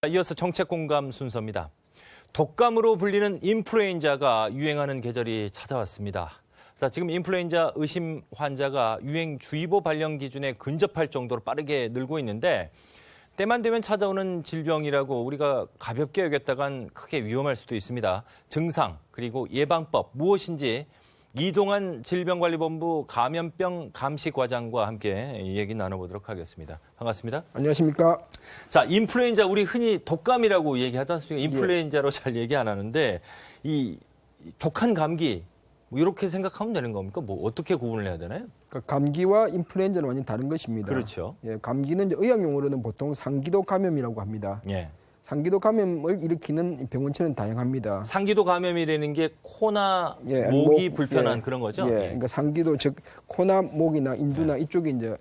이어서 정책 공감 순서입니다. 독감으로 불리는 인플루엔자가 유행하는 계절이 찾아왔습니다. 자, 지금 인플루엔자 의심 환자가 유행주의보 발령 기준에 근접할 정도로 빠르게 늘고 있는데 때만 되면 찾아오는 질병이라고 우리가 가볍게 여겼다간 크게 위험할 수도 있습니다. 증상 그리고 예방법 무엇인지 이동환 질병관리본부 감염병 감시과장과 함께 얘기 나눠보도록 하겠습니다. 반갑습니다. 안녕하십니까. 자, 인플루엔자 우리 흔히 독감이라고 얘기하지 않습니까? 인플루엔자로 잘 얘기 안 하는데 이 독한 감기 뭐 이렇게 생각하면 되는 겁니까? 뭐 어떻게 구분을 해야 되나요? 그러니까 감기와 인플루엔자는 완전 다른 것입니다. 그렇죠. 예, 감기는 이제 의학용어로는 보통 상기도 감염이라고 합니다. 예. 상기도 감염을 일으키는 병원체는 다양합니다. 상기도 감염이라는 게 코나 예, 목이 불편한 예, 그런 거죠? 예, 그러니까 상기도 즉 코나 목이나 인두나 이쪽에 이제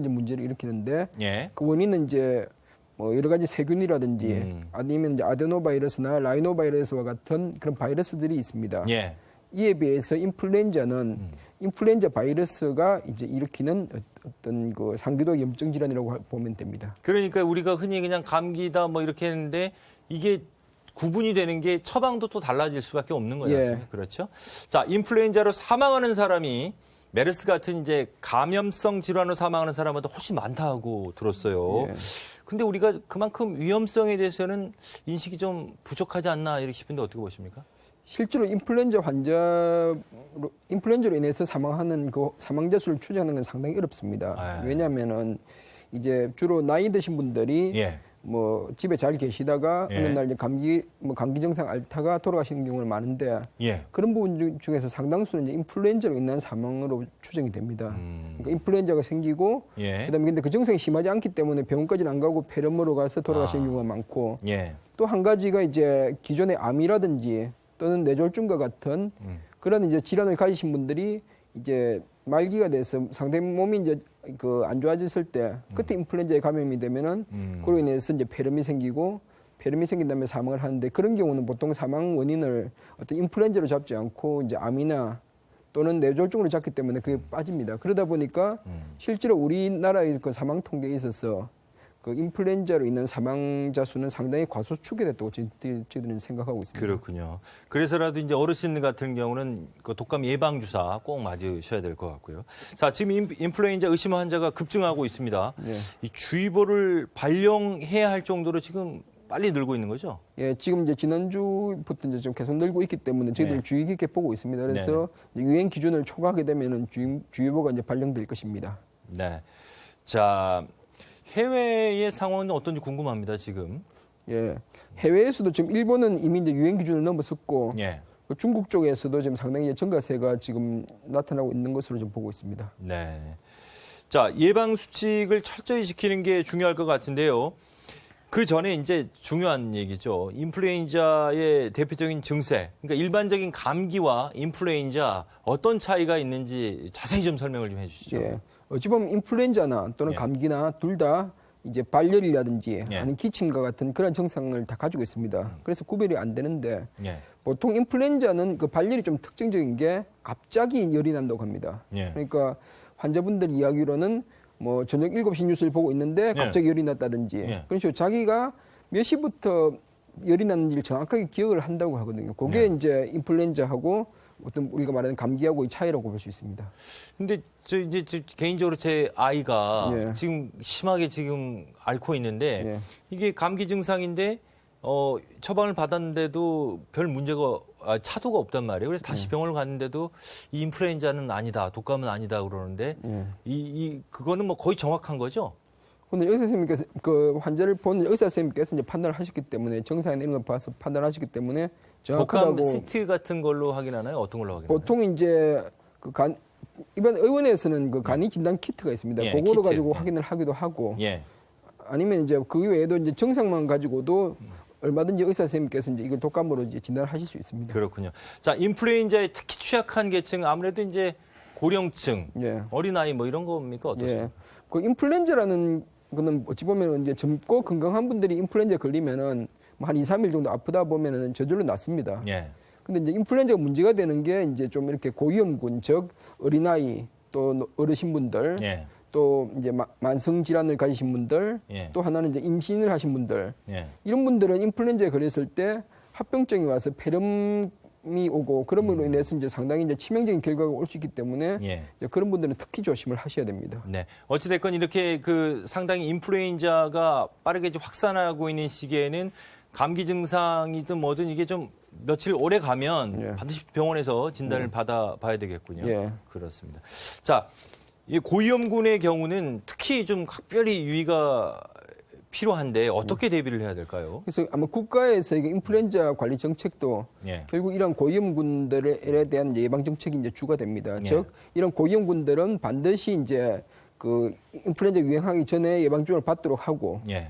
문제를 일으키는데 예. 그 원인은 이제 뭐 여러 가지 세균이라든지 아니면 이제 아데노바이러스나 라이노바이러스와 같은 그런 바이러스들이 있습니다. 예. 이에 비해서 인플루엔자는 인플루엔자 바이러스가 이제 일으키는 어떤 그 상기도 염증 질환이라고 보면 됩니다. 그러니까 우리가 흔히 그냥 감기다 뭐 이렇게 했는데 이게 구분이 되는 게 처방도 또 달라질 수밖에 없는 거죠. 예. 그렇죠? 자, 인플루엔자로 사망하는 사람이 메르스 같은 이제 감염성 질환으로 사망하는 사람보다 훨씬 많다고 들었어요. 예. 근데 우리가 그만큼 위험성에 대해서는 인식이 좀 부족하지 않나 이렇게 싶은데 어떻게 보십니까? 실제로 인플루엔자로 인해서 사망하는 그 사망자 수를 추정하는 건 상당히 어렵습니다. 왜냐하면은 이제 주로 나이 드신 분들이 예. 뭐 집에 잘 계시다가 예. 어느 날 이제 감기 증상 앓다가 돌아가시는 경우는 많은데 예. 그런 부분 중에서 상당수는 이제 인플루엔자로 인한 사망으로 추정이 됩니다. 그러니까 인플루엔자가 생기고 예. 그다음에 근데 그 증상이 심하지 않기 때문에 병원까지는 안 가고 폐렴으로 가서 돌아가시는 경우가 많고 예. 또 한 가지가 이제 기존의 암이라든지 또는 뇌졸중과 같은 그런 이제 질환을 가지신 분들이 이제 말기가 돼서 상당히 몸이 이제 그 안 좋아졌을 때 그때 인플루엔자에 감염이 되면은 그로 인해서 이제 폐렴이 생기고 폐렴이 생긴 다음에 사망을 하는데 그런 경우는 보통 사망 원인을 어떤 인플루엔자로 잡지 않고 이제 암이나 또는 뇌졸중으로 잡기 때문에 그게 빠집니다. 그러다 보니까 실제로 우리나라의 그 사망 통계에 있어서 그 인플루엔자로 인한 사망자 수는 상당히 과소축이 됐다고 저희들은 생각하고 있습니다. 그렇군요. 그래서라도 이제 어르신 같은 경우는 그 독감 예방 주사 꼭 맞으셔야 될 것 같고요. 자, 지금 인플루엔자 의심 환자가 급증하고 있습니다. 예. 이 주의보를 발령해야 할 정도로 지금 빨리 늘고 있는 거죠? 예, 지금 이제 지난주부터 이제 좀 계속 늘고 있기 때문에 저희들 네. 주의 깊게 보고 있습니다. 그래서 유행 기준을 초과하게 되면은 주의보가 이제 발령될 것입니다. 네. 자, 해외의 상황은 어떤지 궁금합니다, 지금. 예, 해외에서도 지금 일본은 이미 이제 유행 기준을 넘었었고 예. 그 중국 쪽에서도 지금 상당히 이제 증가세가 지금 나타나고 있는 것으로 좀 보고 있습니다. 네. 자, 예방 수칙을 철저히 지키는 게 중요할 것 같은데요. 그 전에 이제 중요한 얘기죠. 인플루엔자의 대표적인 증세. 그러니까 일반적인 감기와 인플루엔자 어떤 차이가 있는지 자세히 좀 설명을 좀 해주시죠. 예, 어찌 보면 인플루엔자나 또는 예. 감기나 둘 다 이제 발열이라든지 예. 아니면 기침과 같은 그런 증상을 다 가지고 있습니다. 그래서 구별이 안 되는데 예. 보통 인플루엔자는 그 발열이 좀 특징적인 게 갑자기 열이 난다고 합니다. 예. 그러니까 환자분들 이야기로는 뭐 저녁 7시 뉴스를 보고 있는데 갑자기 열이 났다든지 예. 그런 식으로 자기가 몇 시부터 열이 났는지를 정확하게 기억을 한다고 하거든요. 그게 이제 인플루엔자하고 어떤 우리가 말하는 감기하고의 차이라고 볼 수 있습니다. 근데 저 개인적으로 제 아이가 예. 지금 심하게 지금 앓고 있는데 예. 이게 감기 증상인데 처방을 받았는데도 별 문제가 차도가 없단 말이에요. 그래서 다시 병원을 갔는데도 이 인플루엔자는 아니다, 독감은 아니다 그러는데 그거는 뭐 거의 정확한 거죠? 근데 의사 선생님께서 그 환자를 본 의사 선생님께서 이제 판단을 하셨기 때문에 증상이나 이런 걸 봐서 판단하셨기 때문에 정확하다고. 독감 CT 같은 걸로 확인하나요? 어떤 걸로 확인하나요? 보통 이제 그 이번 의원에서는 그 간이 진단 키트가 있습니다. 예, 그거로 키트. 가지고 확인을 하기도 하고 예. 아니면 이제 그 외에도 이제 증상만 가지고도 얼마든지 의사 선생님께서 이제 이걸 독감으로 이제 진단을 하실 수 있습니다. 그렇군요. 자, 인플루엔자에 특히 취약한 계층 아무래도 이제 고령층, 예. 어린아이 뭐 이런 겁니까? 어떠세요? 예. 그 인플루엔자라는 거는 어찌 보면 이제 젊고 건강한 분들이 인플루엔자 걸리면은 뭐 한 2, 3일 정도 아프다 보면은 저절로 낫습니다. 예. 근데 이제 인플루엔자가 문제가 되는 게 이제 좀 이렇게 고위험군, 즉 어린아이 또 어르신분들 예. 또 이제 만성 질환을 가지신 분들, 예. 또 하나는 이제 임신을 하신 분들, 예. 이런 분들은 인플루엔자에 걸렸을 때 합병증이 와서 폐렴이 오고 그럼으로 인해서 이제 상당히 이제 치명적인 결과가 올 수 있기 때문에 예. 이제 그런 분들은 특히 조심을 하셔야 됩니다. 네. 어찌됐건 이렇게 그 상당히 인플루엔자가 빠르게 이제 확산하고 있는 시기에는 감기 증상이든 뭐든 이게 좀 며칠 오래 가면 예. 반드시 병원에서 진단을 받아봐야 되겠군요. 예. 그렇습니다. 자, 이 고위험군의 경우는 특히 좀 각별히 유의가 필요한데 어떻게 대비를 해야 될까요? 그래서 아마 국가에서 이게 인플루엔자 관리 정책도 예. 결국 이런 고위험군들에 대한 이제 예방 정책이 이제 주가 됩니다. 예. 즉 이런 고위험군들은 반드시 이제 그 인플루엔자 유행하기 전에 예방접종을 받도록 하고 예.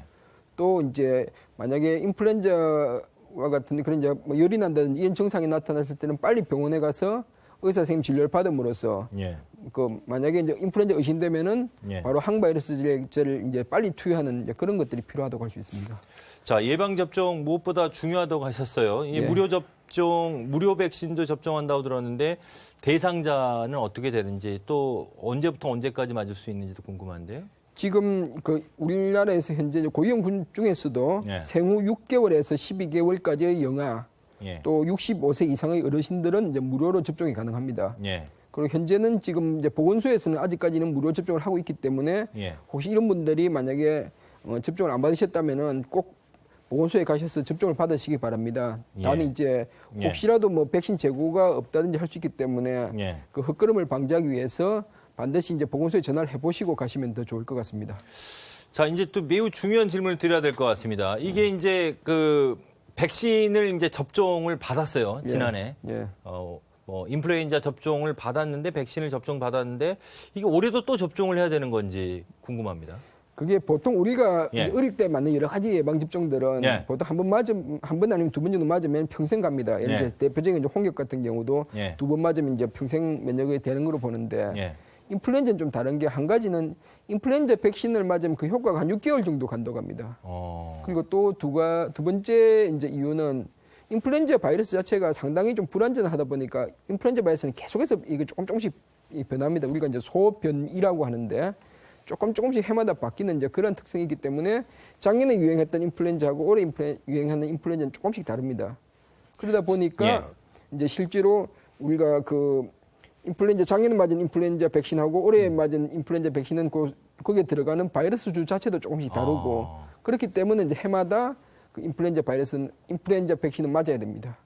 또 이제 만약에 인플루엔자와 같은 그런 이제 뭐 열이 난다든지 이런 증상이 나타났을 때는 빨리 병원에 가서 의사 선생님 진료를 받음으로써 예. 그 만약에 이제 인플루엔자 의심되면은 예. 바로 항바이러스제를 이제 빨리 투여하는 이제 그런 것들이 필요하다고 할 수 있습니다. 자, 예방 접종 무엇보다 중요하다고 하셨어요. 이 예. 무료 접종, 무료 백신도 접종한다고 들었는데 대상자는 어떻게 되는지 또 언제부터 언제까지 맞을 수 있는지도 궁금한데요. 지금 그 우리나라에서 현재 고위험군 중에서도 예. 생후 6개월에서 12개월까지의 영아 예. 또 65세 이상의 어르신들은 이제 무료로 접종이 가능합니다. 예. 그리고 현재는 지금 이제 보건소에서는 아직까지는 무료 접종을 하고 있기 때문에 예. 혹시 이런 분들이 만약에 접종을 안 받으셨다면은 꼭 보건소에 가셔서 접종을 받으시기 바랍니다. 예. 다만 이제 예. 혹시라도 뭐 백신 재고가 없다든지 할 수 있기 때문에 예. 그 헛걸음을 방지하기 위해서 반드시 이제 보건소에 전화를 해보시고 가시면 더 좋을 것 같습니다. 자, 이제 또 매우 중요한 질문을 드려야 될 것 같습니다. 이게 이제 그 백신을 이제 접종을 받았어요. 지난해. 예. 뭐 인플루엔자 접종을 받았는데 백신을 받았는데 이게 올해도 또 접종을 해야 되는 건지 궁금합니다. 그게 보통 우리가 예. 어릴 때 맞는 여러 가지 예방 접종들은 예. 보통 한 번 아니면 두 번 정도 맞으면 평생 갑니다. 예를 예. 들어서 대표적인 이제 홍역 같은 경우도 예. 두 번 맞으면 이제 평생 면역이 되는 걸로 보는데 예. 인플루엔자는 좀 다른 게 한 가지는 인플루엔자 백신을 맞으면 그 효과가 한 6개월 정도 간다고 합니다. 그리고 또 두 번째 이제 이유는 인플루엔자 바이러스 자체가 상당히 좀 불안전하다 보니까 인플루엔자 바이러스는 계속해서 이게 조금씩 변합니다. 우리가 이제 소변이라고 하는데 조금씩 해마다 바뀌는 이제 그런 특성이기 때문에 작년에 유행했던 인플루엔자하고 올해 유행하는 인플루엔자는 조금씩 다릅니다. 그러다 보니까 예. 이제 실제로 우리가 그 인플루엔자 작년에 맞은 인플루엔자 백신하고 올해 맞은 인플루엔자 백신은 거기에 들어가는 바이러스 주 자체도 조금씩 다르고 그렇기 때문에 이제 해마다 그 인플루엔자 백신은 맞아야 됩니다.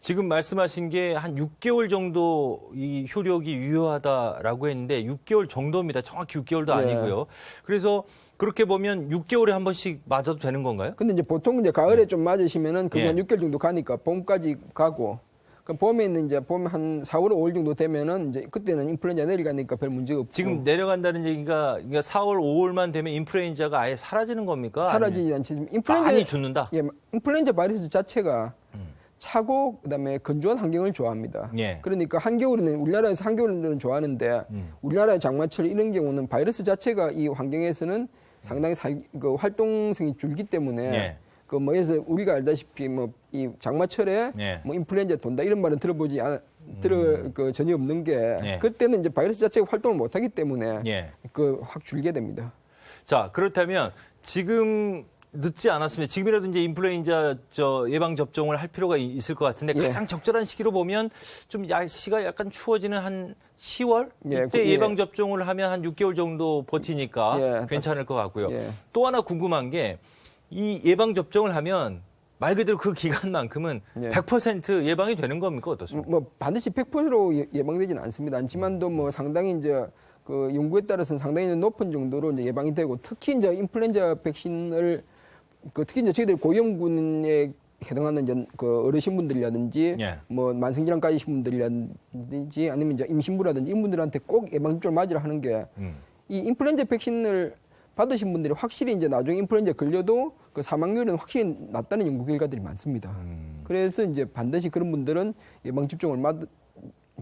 지금 말씀하신 게 한 6개월 정도 이 효력이 유효하다라고 했는데 6개월 정도입니다. 정확히 6개월도 예. 아니고요. 그래서 그렇게 보면 6개월에 한 번씩 맞아도 되는 건가요? 근데 이제 보통 이제 가을에 좀 맞으시면은 그게 예. 한 6개월 정도 가니까 봄까지 가고 그럼 봄에는 이제 봄 한 4월, 5월 정도 되면은 이제 그때는 인플루엔자 내려가니까 별 문제가 없고 지금 내려간다는 얘기가 그러니까 4월, 5월만 되면 인플루엔자가 아예 사라지는 겁니까? 사라지지 않지. 아니면 많이 죽는다? 예, 인플루엔자 바이러스 자체가 차고 그다음에 건조한 환경을 좋아합니다. 예. 그러니까 한겨울에는 우리나라에서 한겨울은 좋아하는데 우리나라의 장마철 이런 경우는 바이러스 자체가 이 환경에서는 상당히 그 활동성이 줄기 때문에 예. 그 뭐 예를 들어 우리가 알다시피 뭐 이 장마철에 예. 뭐 인플루엔자 돈다 이런 말은 그 전혀 없는 게 예. 그때는 이제 바이러스 자체가 활동을 못 하기 때문에 예. 그 확 줄게 됩니다. 자, 그렇다면 지금 늦지 않았으면 지금이라도 이제 인플루엔자 예방 접종을 할 필요가 있을 것 같은데 예. 가장 적절한 시기로 보면 좀 날씨가 약간 추워지는 한 10월 예, 이때 예. 예방 접종을 하면 한 6개월 정도 버티니까 예. 괜찮을 것 같고요. 예. 또 하나 궁금한 게 이 예방 접종을 하면 말 그대로 그 기간만큼은 예. 100% 예방이 되는 겁니까 어떻습니까? 뭐 반드시 100%로 예방되지는 않습니다. 않지만도 뭐 상당히 이제 그 연구에 따라서는 상당히 높은 정도로 이제 예방이 되고 특히 이제 인플루엔자 백신을 특히 이제 저희들 고위험군에 해당하는 이제 그 어르신분들이라든지 예. 뭐 만성질환 가지신 분들이라든지 아니면 이제 임신부라든지 이런 분들한테 꼭 예방접종을 맞으라 하는 게 이 인플루엔자 백신을 받으신 분들이 확실히 이제 나중에 인플루엔자 걸려도 그 사망률은 확실히 낮다는 연구 결과들이 많습니다. 그래서 이제 반드시 그런 분들은 예방 접종을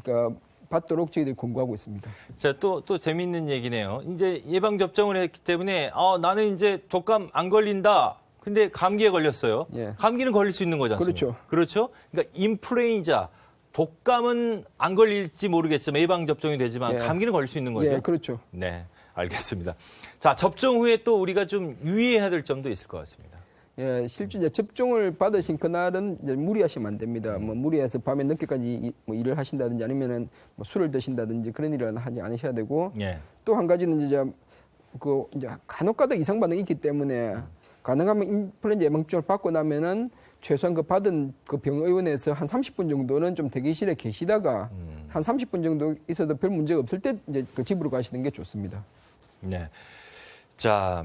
그러니까 받도록 저희들이 권고하고 있습니다. 자, 또 재밌는 얘기네요. 이제 예방 접종을 했기 때문에 나는 이제 독감 안 걸린다. 근데 감기에 걸렸어요. 예. 감기는 걸릴 수 있는 거잖아요. 그렇죠. 그렇죠? 그러니까 인플루엔자 독감은 안 걸릴지 모르겠지만 예방 접종이 되지만 예. 감기는 걸릴 수 있는 거죠. 예, 그렇죠. 네. 알겠습니다. 자, 접종 후에 또 우리가 좀 유의해야 될 점도 있을 것 같습니다. 예, 실제 이제 접종을 받으신 그날은 이제 무리하시면 안 됩니다. 뭐 무리해서 밤에 늦게까지 뭐 일을 하신다든지 아니면은 뭐 술을 드신다든지 그런 일은 하지 않으셔야 되고 예. 또 한 가지는 이제 이제 간혹가다 이상 반응이 있기 때문에 가능하면 인플루엔자 예방접종을 받고 나면은 최소한 그 받은 그 병의원에서 한 30분 정도는 좀 대기실에 계시다가 한 30분 정도 있어도 별 문제가 없을 때 이제 그 집으로 가시는 게 좋습니다. 네. 자,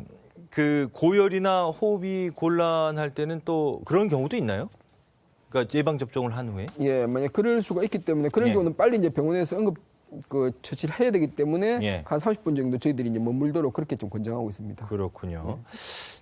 그 고열이나 호흡이 곤란할 때는 또 그런 경우도 있나요? 그러니까 예방 접종을 한 후에? 예, 만약 그럴 수가 있기 때문에 그런 예. 경우는 빨리 이제 병원에서 응급 처치를 해야 되기 때문에 예. 한 30분 정도 저희들이 이제 머물도록 그렇게 좀 권장하고 있습니다. 그렇군요.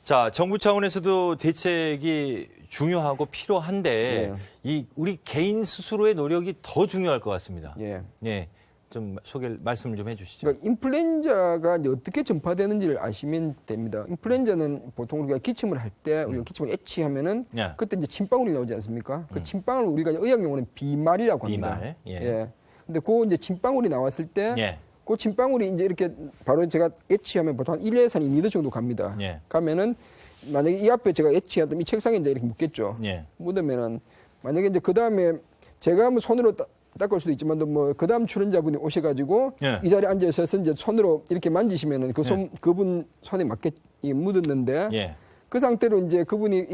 자, 정부 차원에서도 대책이 중요하고 필요한데 이 우리 개인 스스로의 노력이 더 중요할 것 같습니다. 예. 예. 좀 말씀을 좀 해주시죠. 그러니까 인플루엔자가 이제 어떻게 전파되는지를 아시면 됩니다. 인플루엔자는 보통 우리가 기침을 할 때 우리가 기침을 애취하면은 예. 그때 이제 침방울이 나오지 않습니까? 그 침방울 우리가 의학 용어는 비말이라고 합니다. 비말. 예. 예. 근데 그 이제 침방울이 나왔을 때 예. 그 침방울이 이제 이렇게 바로 제가 애취하면 보통 한 1에서 2m 정도 갑니다. 예. 가면은 만약에 이 앞에 제가 애취하면 이 책상에 이제 이렇게 묻겠죠. 예. 묻으면은 만약에 이제 그 다음에 제가 뭐 손으로 닦을 수도 있지만도 뭐 그 다음 출연자분이 오셔가지고 예. 이 자리에 앉아서 이제 손으로 이렇게 만지시면은 그 손 그분 손에 맞게 묻었는데 예. 그 상태로 이제 그분이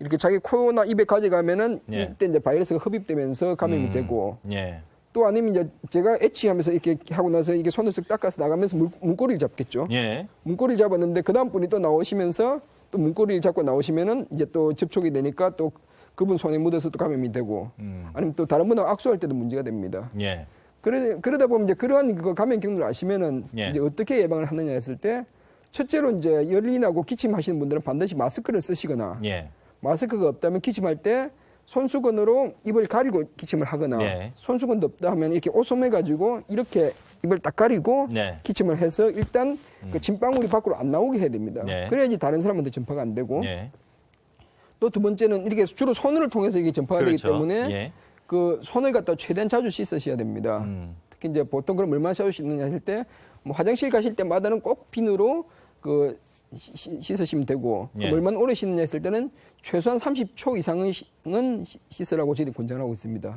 이렇게 자기 코나 입에 가져가면은 예. 이때 이제 바이러스가 흡입되면서 감염이 되고 예. 또 아니면 이제 제가 애취하면서 이렇게 하고 나서 이게 손을 쓱 닦아서 나가면서 문고리를 잡겠죠. 예. 문고리를 잡았는데 그 다음 분이 또 나오시면서 또 문고리를 잡고 나오시면은 이제 또 접촉이 되니까 또 그분 손에 묻어서 또 감염이 되고 아니면 또 다른 분하고 악수할 때도 문제가 됩니다. 예. 그러다 보면 이제 그러한 그 감염 경로를 아시면은 예. 이제 어떻게 예방을 하느냐 했을 때 첫째로 이제 열이 나고 기침하시는 분들은 반드시 마스크를 쓰시거나 예. 마스크가 없다면 기침할 때 손수건으로 입을 가리고 기침을 하거나 네. 손수건도 없다 하면 이렇게 오솜해 가지고 이렇게 입을 딱 가리고 네. 기침을 해서 일단 그 침방울이 밖으로 안 나오게 해야 됩니다. 네. 그래야지 다른 사람한테 전파가 안 되고 예. 또 두 번째는 이렇게 주로 손을 통해서 이게 전파가 되기 그렇죠. 때문에 예. 그 손을 갖다 최대한 자주 씻으셔야 됩니다. 특히 이제 보통 그럼 얼마나 자주 씻느냐 할 때 뭐 화장실 가실 때마다는 꼭 비누로 그 씻으시면 되고 예. 얼마나 오래 씻느냐 했을 때는 최소한 30초 이상은 씻으라고 저희들이 권장하고 있습니다.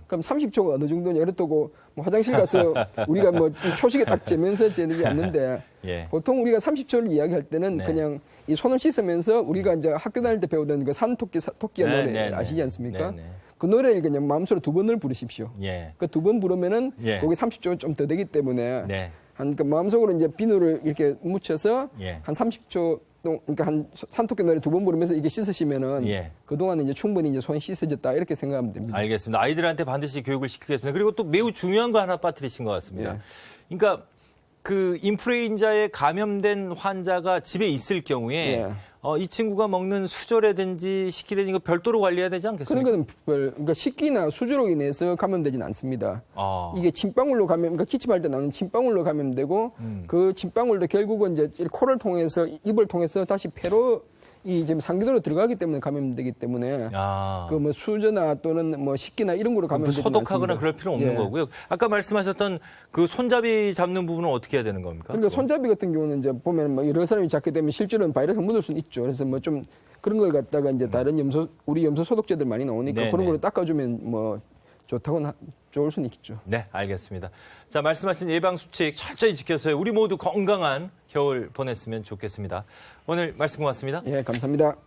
그럼 30초가 어느 정도냐 그렇다고 뭐 화장실 가서 우리가 뭐 초식에 딱 재면서 재는 게 아닌데 예. 보통 우리가 30초를 이야기할 때는 네. 그냥 이 손을 씻으면서 우리가 이제 학교 다닐 때 배우던 그 토끼야 네, 노래 네, 아시지 네. 않습니까? 네, 네. 그 노래를 그냥 마음속으로 2번을 부르십시오. 예. 그 2번 부르면은 예. 거기 30초 좀 더 되기 때문에 네. 한 그 마음속으로 이제 비누를 이렇게 묻혀서 예. 한 30초 그러니까 한 산토끼 노래 2번 부르면서 이게 씻으시면은 예. 그동안은 이제 충분히 이제 손이 씻어졌다 이렇게 생각하면 됩니다. 알겠습니다. 아이들한테 반드시 교육을 시키겠습니다. 그리고 또 매우 중요한 거 하나 빠뜨리신 것 같습니다. 예. 그러니까 그 인플루엔자에 감염된 환자가 집에 있을 경우에 예. 이 친구가 먹는 수저라든지 식기라든지 이거 별도로 관리해야 되지 않겠습니까? 그런 거는 그러니까 식기나 수주로 인해서 감염되지는 않습니다. 아. 이게 침방울로 그러니까 기침할 때 나오는 침방울로 감염되고 그 침방울도 결국은 이제 코를 통해서 입을 통해서 다시 폐로 이 지금 상기도로 들어가기 때문에 감염되기 때문에 아. 그 뭐 수저나 또는 뭐 식기나 이런 거로 감염되지 소독하거나 않습니다. 그럴 필요 없는 예. 거고요. 아까 말씀하셨던 그 손잡이 잡는 부분은 어떻게 해야 되는 겁니까? 그러니까 손잡이 같은 경우는 이제 보면 뭐 여러 사람이 잡게 되면 실제로는 바이러스가 묻을 수는 있죠. 그래서 뭐 좀 그런 걸 갖다가 이제 다른 우리 염소 소독제들 많이 나오니까 네, 그런 네. 걸로 닦아주면 뭐 좋을 수는 있겠죠. 네, 알겠습니다. 자, 말씀하신 예방 수칙 철저히 지켜서 우리 모두 건강한 겨울 보냈으면 좋겠습니다. 오늘 말씀 고맙습니다. 예, 감사합니다.